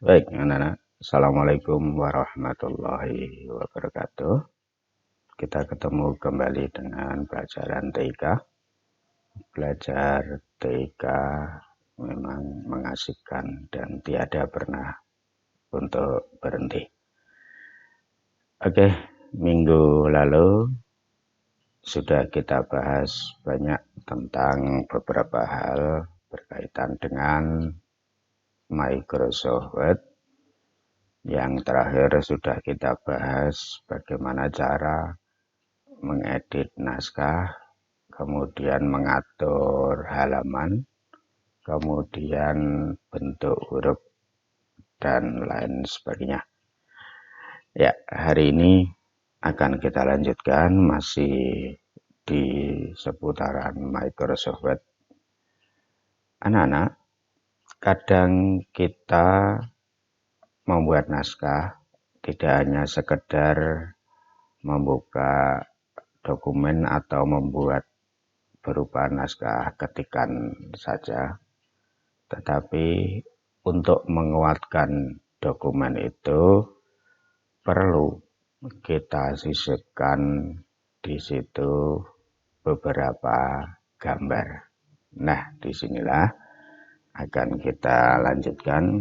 Baik, anak-anak. Assalamualaikum warahmatullahi wabarakatuh. Kita ketemu kembali dengan pelajaran TIK. Belajar TIK memang mengasihkan dan tiada pernah untuk berhenti. Oke, minggu lalu sudah kita bahas banyak tentang beberapa hal berkaitan dengan Microsoft Word. Yang terakhir sudah kita bahas bagaimana cara mengedit naskah, kemudian mengatur halaman, kemudian bentuk huruf, dan lain sebagainya. Ya, hari ini akan kita lanjutkan masih di seputaran Microsoft Word. Anak-anak, kadang kita membuat naskah tidak hanya sekedar membuka dokumen atau membuat berupa naskah ketikan saja, tetapi untuk menguatkan dokumen itu perlu kita sisipkan di situ beberapa gambar. Nah, disinilah akan kita lanjutkan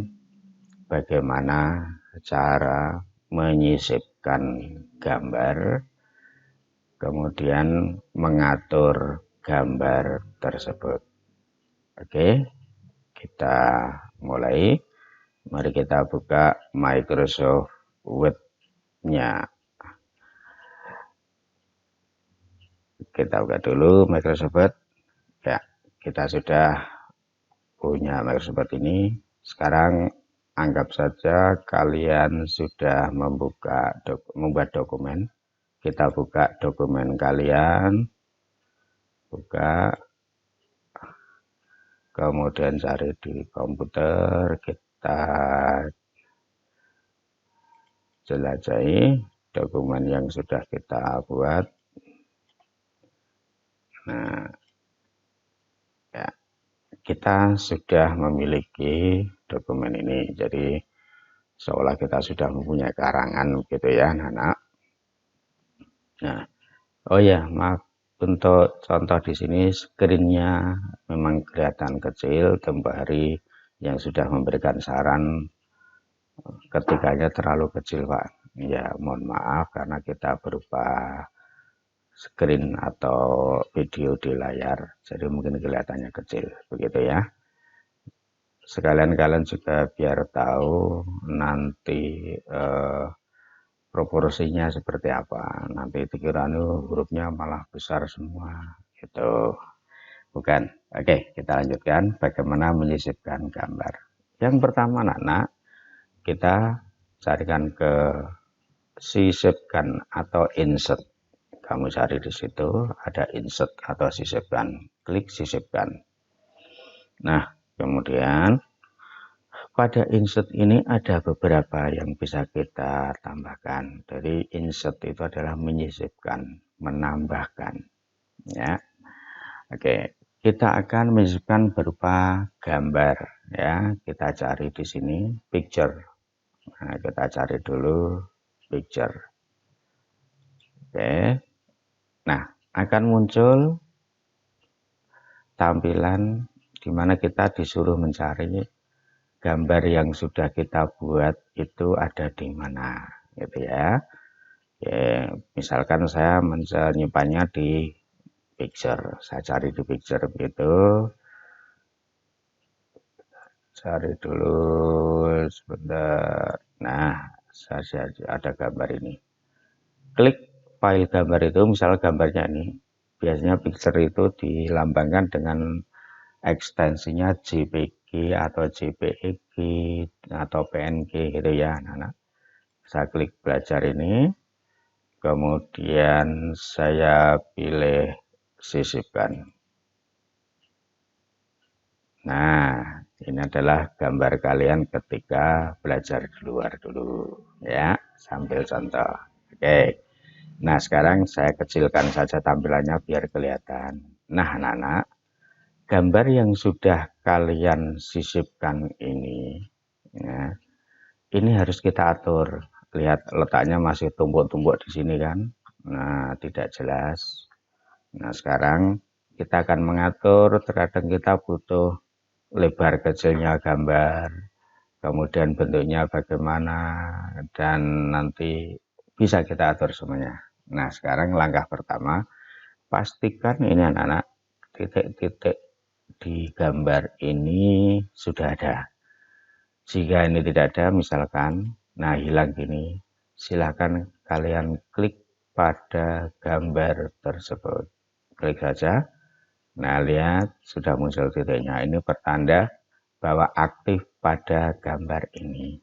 bagaimana cara menyisipkan gambar, kemudian mengatur gambar tersebut. Oke, kita mulai. Mari kita buka Microsoft Word-nya. Kita buka dulu Microsoft Word. Ya, kita sudah punya Microsoft Word ini. Sekarang anggap saja kalian sudah membuat dokumen. Kita buka dokumen kalian, buka, kemudian cari di komputer, kita jelajahi dokumen yang sudah kita buat. Nah, ya, kita sudah memiliki dokumen ini, jadi seolah kita sudah mempunyai karangan gitu ya, anak-anak. Nah, oh ya, maaf untuk contoh di sini screen-nya memang kelihatan kecil. Tempo hari yang sudah memberikan saran ketikanya terlalu kecil, Pak. Ya, mohon maaf karena kita berupa screen atau video di layar, jadi mungkin kelihatannya kecil, begitu ya. Sekalian kalian juga biar tahu nanti proporsinya seperti apa. Nanti dikira hurufnya malah besar semua gitu. Bukan. Oke, kita lanjutkan bagaimana menyisipkan gambar. Yang pertama, anak-anak, kita carikan ke sisipkan atau insert. Kamu cari di situ ada insert atau sisipkan. Klik sisipkan. Nah, kemudian pada insert ini ada beberapa yang bisa kita tambahkan. Dari insert itu adalah menyisipkan, menambahkan. Ya, oke. Kita akan menyisipkan berupa gambar. Ya, kita cari di sini picture. Nah, kita cari dulu picture. Oke. Nah, akan muncul tampilan di mana kita disuruh mencari gambar yang sudah kita buat itu ada di mana, gitu ya. Oke, misalkan saya menyimpannya di picture, saya cari di picture begitu. Cari dulu sebentar. Nah, saya ada gambar ini. Klik file gambar itu, misalnya gambarnya ini. Biasanya picture itu dilambangkan dengan ekstensinya JPG atau JPEG atau PNG gitu ya, anak-anak. Saya klik belajar ini, kemudian saya pilih sisipkan. Nah, ini adalah gambar kalian ketika belajar di luar dulu ya, sambil contoh. Oke. Nah, sekarang saya kecilkan saja tampilannya biar kelihatan. Nah, anak-anak, gambar yang sudah kalian sisipkan ini ya, ini harus kita atur. Lihat letaknya masih tumpuk-tumpuk di sini kan. Nah, tidak jelas. Nah, sekarang kita akan mengatur, terkadang kita butuh lebar kecilnya gambar, kemudian bentuknya bagaimana, dan nanti bisa kita atur semuanya. Nah, sekarang langkah pertama, pastikan ini anak-anak, titik-titik di gambar ini sudah ada. Jika ini tidak ada, misalkan, nah hilang gini, silakan kalian klik pada gambar tersebut. Klik saja. Nah, lihat sudah muncul titiknya. Ini pertanda bahwa aktif pada gambar ini.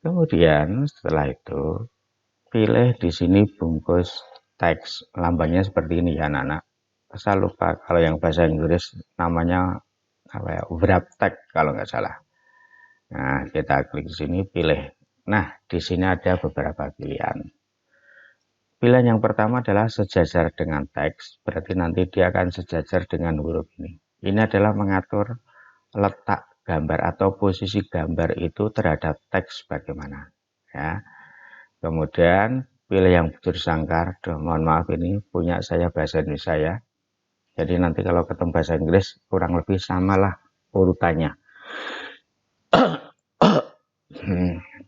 Kemudian setelah itu pilih di sini bungkus teks. Lambangnya seperti ini ya anak-anak. Saya lupa kalau yang bahasa Inggris namanya apa ya? Wrap text kalau nggak salah. Nah, kita klik di sini pilih. Nah, di sini ada beberapa pilihan. Pilihan yang pertama adalah sejajar dengan teks, berarti nanti dia akan sejajar dengan huruf ini. Ini adalah mengatur letak gambar atau posisi gambar itu terhadap teks bagaimana. Ya. Kemudian pilih yang bujur sangkar. Duh, mohon maaf ini punya saya bahasa Indonesia ya. Jadi nanti kalau ketemu bahasa Inggris kurang lebih samalah urutannya.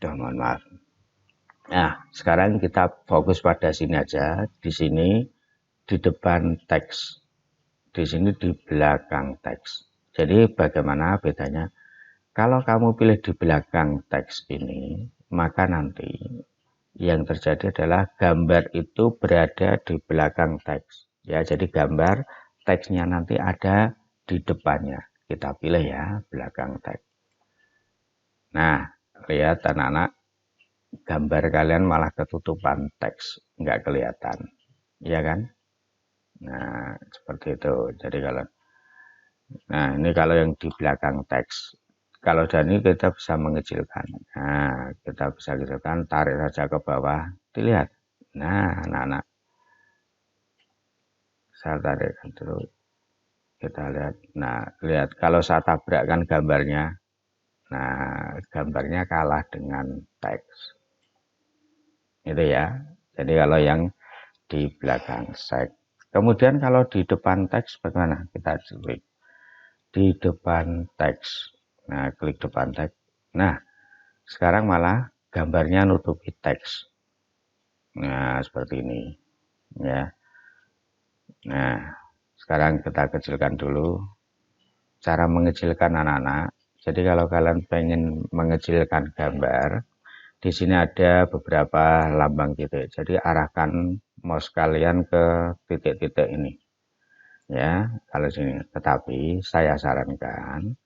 Duh, mohon maaf. Nah, sekarang kita fokus pada sini aja. Di sini, di depan teks. Di sini di belakang teks. Jadi bagaimana bedanya? Kalau kamu pilih di belakang teks ini, maka nanti yang terjadi adalah gambar itu berada di belakang teks. Ya, jadi gambar teksnya nanti ada di depannya. Kita pilih ya, belakang teks. Nah, lihat anak-anak, gambar kalian malah ketutupan teks, nggak kelihatan, ya kan? Nah, seperti itu. Jadi kalau, nah ini kalau yang di belakang teks, kalau ini kita bisa mengecilkan. Nah, kita bisa kecilkan, tarik saja ke bawah, dilihat. Nah, anak-anak, saya tarik dulu, kita lihat. Nah, lihat kalau saya tabrakkan gambarnya, nah gambarnya kalah dengan teks. Itu ya. Jadi kalau yang di belakang teks. Kemudian kalau di depan teks bagaimana? Kita klik di depan teks. Nah, klik depan teks. Nah, sekarang malah gambarnya nutupi teks. Nah, seperti ini. Ya. Nah, sekarang kita kecilkan dulu. Cara mengecilkan anak-anak. Jadi kalau kalian pengen mengecilkan gambar, di sini ada beberapa lambang titik. Jadi arahkan mouse kalian ke titik-titik ini. Ya, kalau sini. Tetapi saya sarankan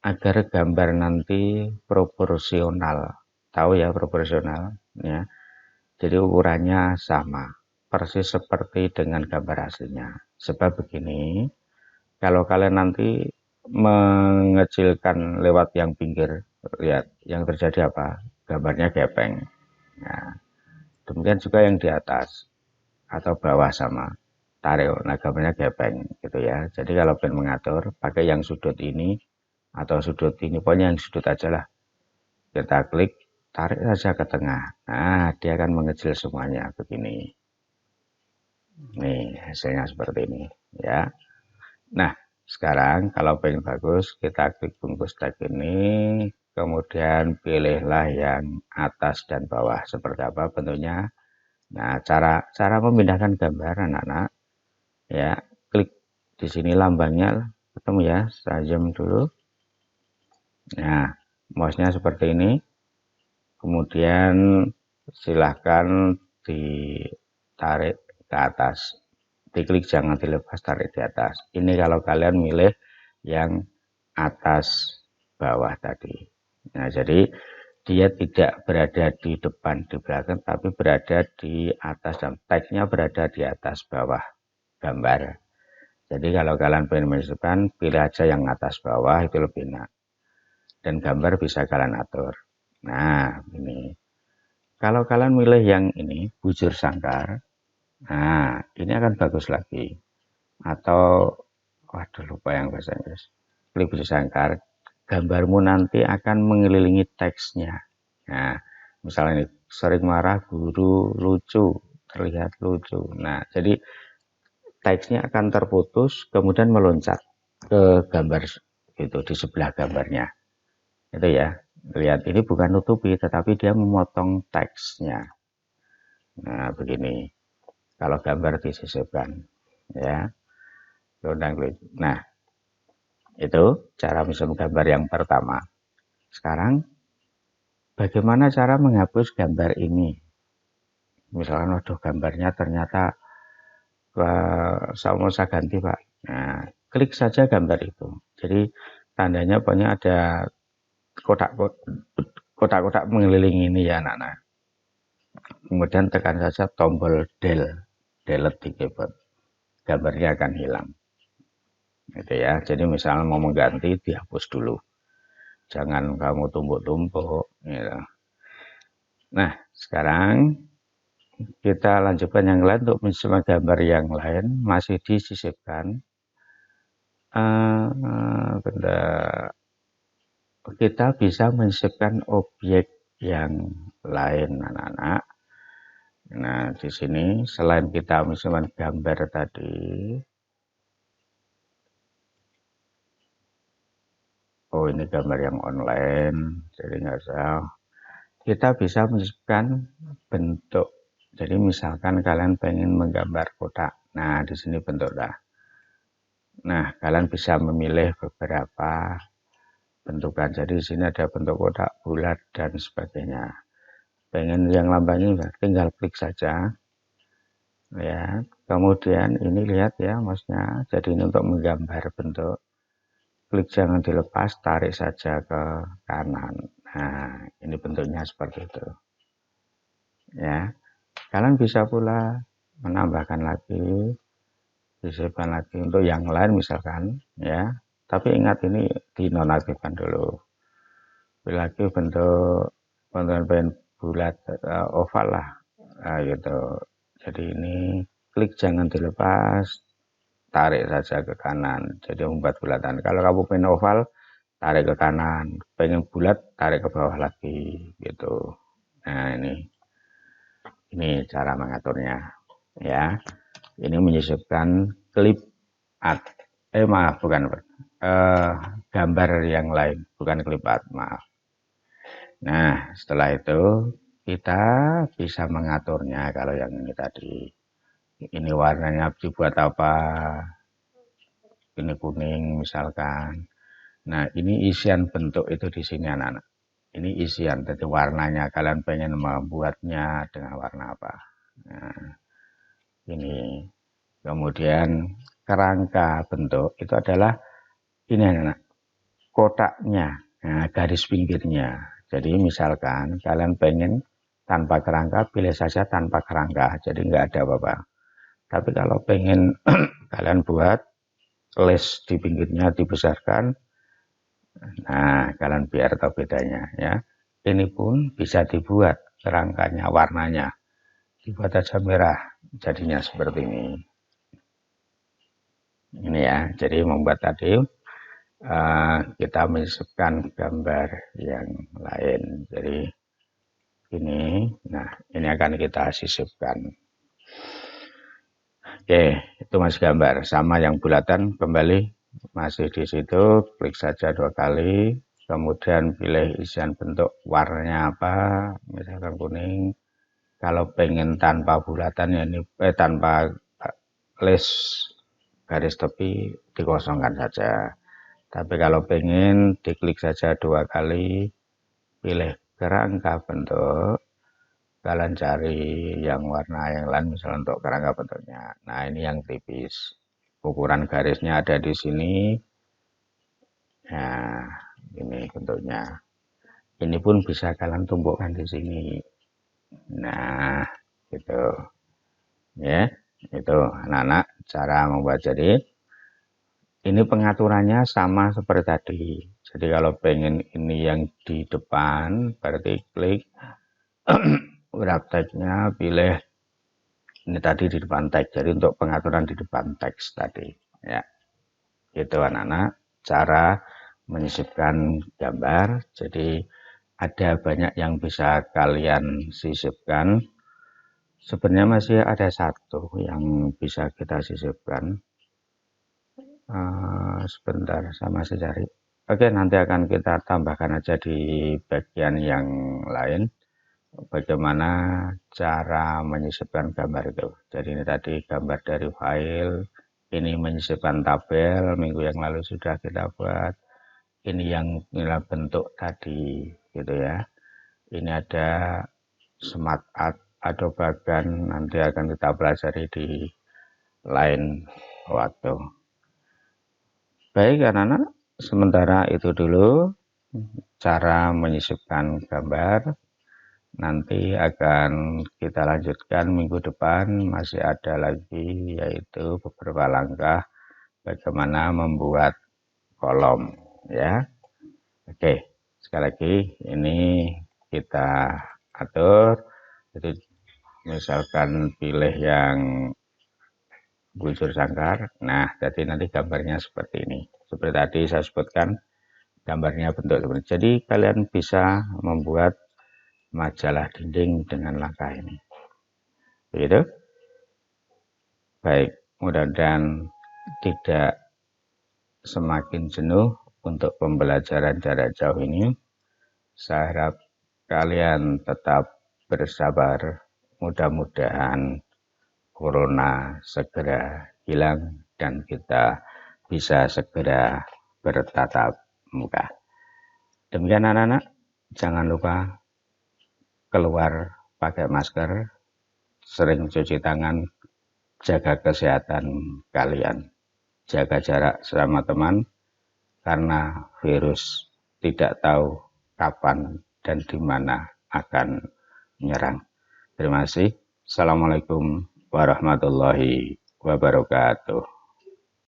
agar gambar nanti proporsional. Tahu ya proporsional, ya. Jadi ukurannya sama, persis seperti dengan gambar aslinya. Sebab begini, kalau kalian nanti mengecilkan lewat yang pinggir, lihat yang terjadi apa? Gambarnya gepeng. Nah, demikian juga yang di atas atau bawah sama. Tarik, nah gambarnya gepeng gitu ya. Jadi kalau pengen mengatur, pakai yang sudut ini atau sudut ini, pokoknya yang sudut aja lah. Kita klik, tarik saja ke tengah. Nah, dia akan mengecil semuanya begini. Nih, hasilnya seperti ini ya. Nah, sekarang kalau pengen bagus, kita klik bungkus tag ini, kemudian pilihlah yang atas dan bawah seperti apa bentuknya. Nah, cara memindahkan gambar anak-anak ya, klik di sini lambangnya ketemu ya, saya zoom dulu. Nah, mouse-nya seperti ini. Kemudian silahkan ditarik ke atas. Diklik jangan dilepas, tarik di atas. Ini kalau kalian milih yang atas bawah tadi. Nah, jadi dia tidak berada di depan di belakang, tapi berada di atas dan teksnya berada di atas bawah gambar. Jadi kalau kalian pengen menunjukkan, pilih aja yang atas bawah, itu lebih enak. Dan gambar bisa kalian atur. Nah, ini. Kalau kalian milih yang ini, bujur sangkar, nah, ini akan bagus lagi. Atau, waduh lupa yang bahasa Inggris. Klik bujur sangkar, gambarmu nanti akan mengelilingi teksnya. Nah, misalnya ini, sering marah, guru, lucu, terlihat lucu. Nah, jadi teksnya akan terputus, kemudian meloncat ke gambar itu di sebelah gambarnya. Itu ya. Lihat, ini bukan nutupi, tetapi dia memotong teksnya. Nah, begini. Kalau gambar disisipkan, ya. Nah, itu cara menyusun gambar yang pertama. Sekarang, bagaimana cara menghapus gambar ini? Misalkan, waduh, gambarnya ternyata saya mau saya ganti, Pak. Nah, klik saja gambar itu. Jadi, tandanya pokoknya ada kotak-kotak mengelilingi ini ya, anak-anak. Kemudian tekan saja tombol delete di keyboard. Gambarnya akan hilang. Gitu ya. Jadi misalnya mau mengganti, dihapus dulu. Jangan kamu tumpuk-tumpuk. Gitu. Nah, sekarang kita lanjutkan yang lain. Untuk menyisipkan gambar yang lain masih disisipkan. Kita bisa menyisipkan objek yang lain, anak-anak. Nah, di sini selain kita menyisipkan gambar tadi, oh ini gambar yang online, jadi nggak usah. Kita bisa menyisipkan bentuk. Jadi misalkan kalian pengen menggambar kotak. Nah, di sini bentuk dah. Nah, kalian bisa memilih beberapa bentukan. Jadi di sini ada bentuk kotak, bulat, dan sebagainya. Pengen yang lambangnya tinggal klik saja. Ya, kemudian ini lihat ya, maksudnya. Jadi ini untuk menggambar bentuk. Klik jangan dilepas, tarik saja ke kanan. Nah, ini bentuknya seperti itu. Ya, kalian bisa pula menambahkan lagi, disisipkan lagi untuk yang lain misalkan, ya. Tapi ingat ini dinonaktifkan dulu. Pilih lagi bentuk bulat, oval lah, nah, gitu. Jadi ini klik jangan dilepas, tarik saja ke kanan. Jadi membuat bulatan. Kalau kamu pengen oval, tarik ke kanan. Pengen bulat, tarik ke bawah lagi, gitu. Nah, ini cara mengaturnya, ya. Ini menyisipkan klip art. Maaf, bukan. Gambar yang lain, bukan klip art, maaf. Nah, setelah itu kita bisa mengaturnya. Kalau yang ini tadi, ini warnanya dibuat apa? Ini kuning misalkan. Nah, ini isian bentuk itu di sini, anak-anak. Ini isian, jadi warnanya kalian pengen membuatnya dengan warna apa. Nah, ini. Kemudian kerangka bentuk itu adalah ini, anak-anak, kotaknya, nah, garis pinggirnya. Jadi misalkan kalian pengen tanpa kerangka, pilih saja tanpa kerangka, jadi nggak ada apa-apa. Tapi kalau pengen kalian buat les di pinggirnya dibesarkan, nah kalian biar tahu bedanya ya. Ini pun bisa dibuat kerangkanya, warnanya dibuat aja merah, jadinya seperti ini. Ini ya, jadi membuat tadi kita menyisipkan gambar yang lain. Jadi ini, nah ini akan kita sisipkan. Oke, itu masih gambar. Sama yang bulatan kembali masih di situ, klik saja 2 kali, kemudian pilih isian bentuk warnanya apa, misalkan kuning. Kalau pengen tanpa bulatan ya ini tanpa les garis tepi dikosongkan saja. Tapi kalau pengen diklik saja 2 kali, pilih kerangka bentuk. Kalian cari yang warna yang lain misalnya untuk kerangka bentuknya. Nah, ini yang tipis. Ukuran garisnya ada di sini. Nah, ini bentuknya. Ini pun bisa kalian tumpukkan di sini. Nah, gitu. Ya, itu anak-anak cara membuat. Jadi ini pengaturannya sama seperti tadi. Jadi kalau pengen ini yang di depan, berarti klik wrap tag-nya, pilih ini tadi di depan teks. Jadi untuk pengaturan di depan teks tadi, ya. Itu anak-anak cara menyisipkan gambar. Jadi ada banyak yang bisa kalian sisipkan. Sebenarnya masih ada satu yang bisa kita sisipkan. Sebentar, sama saya cari. Oke, nanti akan kita tambahkan aja di bagian yang lain. Bagaimana cara menyisipkan gambar itu. Jadi ini tadi gambar dari file. Ini menyisipkan tabel, minggu yang lalu sudah kita buat. Ini yang inilah bentuk tadi, gitu ya. Ini ada smart art atau bahkan nanti akan kita pelajari di lain waktu. Baik anak-anak, sementara itu dulu cara menyisipkan gambar. Nanti akan kita lanjutkan minggu depan, masih ada lagi yaitu beberapa langkah bagaimana membuat kolom ya. Oke, sekali lagi ini kita atur. Jadi misalkan pilih yang bujur sangkar. Nah, jadi nanti gambarnya seperti ini. Seperti tadi saya sebutkan gambarnya bentuk seperti ini. Jadi kalian bisa membuat majalah dinding dengan langkah ini. Begitu? Baik, mudah-mudahan tidak semakin jenuh untuk pembelajaran jarak jauh ini. Saya harap kalian tetap bersabar. Mudah-mudahan corona segera hilang dan kita bisa segera bertatap muka. Demikian anak-anak, jangan lupa keluar pakai masker, sering cuci tangan, jaga kesehatan kalian, jaga jarak sama teman, karena virus tidak tahu kapan dan di mana akan menyerang. Terima kasih. Assalamualaikum warahmatullahi wabarakatuh.